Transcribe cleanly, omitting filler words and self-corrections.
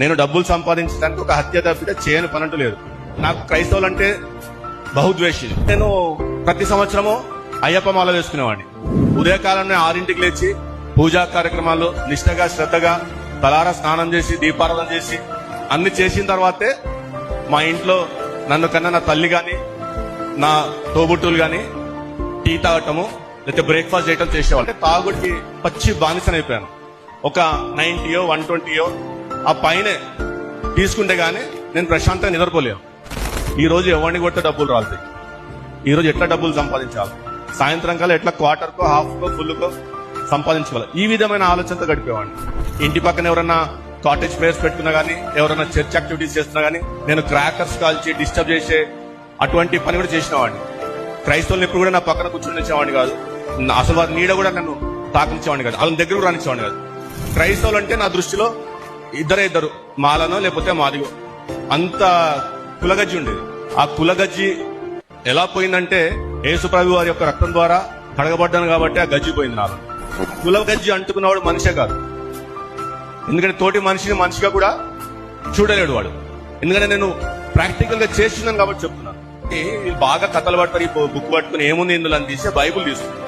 నేను డబ్బులు సంపాదించడానికి ఒక హత్య తప్పితే చేయని పనంటూ లేదు. నాకు క్రైస్తవులు అంటే బహుద్వేషి. నేను ప్రతి సంవత్సరము అయ్యప్ప మాల వేసుకునేవాడిని. ఉదయకాలంలో 6ంటికి లేచి పూజా కార్యక్రమాలు నిష్ఠగా శ్రద్ధగా తలారా స్నానం చేసి దీపారాధన చేసి అన్ని చేసిన తర్వాతే మా ఇంట్లో నన్ను కన్నా నా తల్లి గాని నా తోబుట్టులు గాని టీ తాగటము లేకపోతే బ్రేక్ఫాస్ట్ చేయటం చేసేవాళ్ళు. తాగుడికి పచ్చి బానిసనైపోయాను. ఒక 90 120 ఆ పైనే తీసుకుంటే గానీ నేను ప్రశాంతంగా నిద్రపోలేను. ఈ రోజు ఎవరిని కొట్టే డబ్బులు రాలుతాయి. ఈ రోజు ఎట్లా డబ్బులు సంపాదించాలి, సాయంత్రం కల్లా ఎట్లా క్వార్టర్కో హాఫ్కో ఫుల్కో సంపాదించుకోవాలి, ఈ విధమైన ఆలోచనతో గడిపేవాడిని. ఇంటి పక్కన ఎవరన్నా కాటేజ్ ప్రేయర్స్ పెట్టుకున్నా గానీ, ఎవరైనా చర్చ్ యాక్టివిటీస్ చేస్తున్నా గానీ నేను క్రాకర్స్ కాల్చి డిస్టర్బ్ చేసే అటువంటి పని కూడా చేసిన వాడిని. క్రైస్తవులు ఎప్పుడు కూడా నా పక్కన కూర్చొనిచ్చేవాడిని కాదు. అసలు వారి నీడ కూడా నన్ను తాకించేవాడిని కాదు. వాళ్ళ దగ్గర రానిచ్చేవాడిని కాదు. క్రైస్తవులు అంటే నా దృష్టిలో ఇద్దరు మాలనో లేకపోతే మాదిగో, అంత కులగజ్జి ఉండేది. ఆ కులగజ్జి ఎలా పోయిందంటే యేసుప్రభు వారి యొక్క రక్తం ద్వారా కడగబడ్డాను కాబట్టి ఆ గజ్జి పోయింది నాలో. కులగజ్జి అంటుకున్నవాడు మనిషే కాదు. ఎందుకంటే తోటి మనిషిని మనిషిగా కూడా చూడలేడు వాడు. ఎందుకంటే నేను ప్రాక్టికల్ గా చేస్తున్నాను కాబట్టి చెప్తున్నాను. బాగా కథలు పడతారు, ఈ బుక్ పట్టుకుని ఏముంది ఇందులో అని తీసి బైబుల్ తీసుకున్నాను.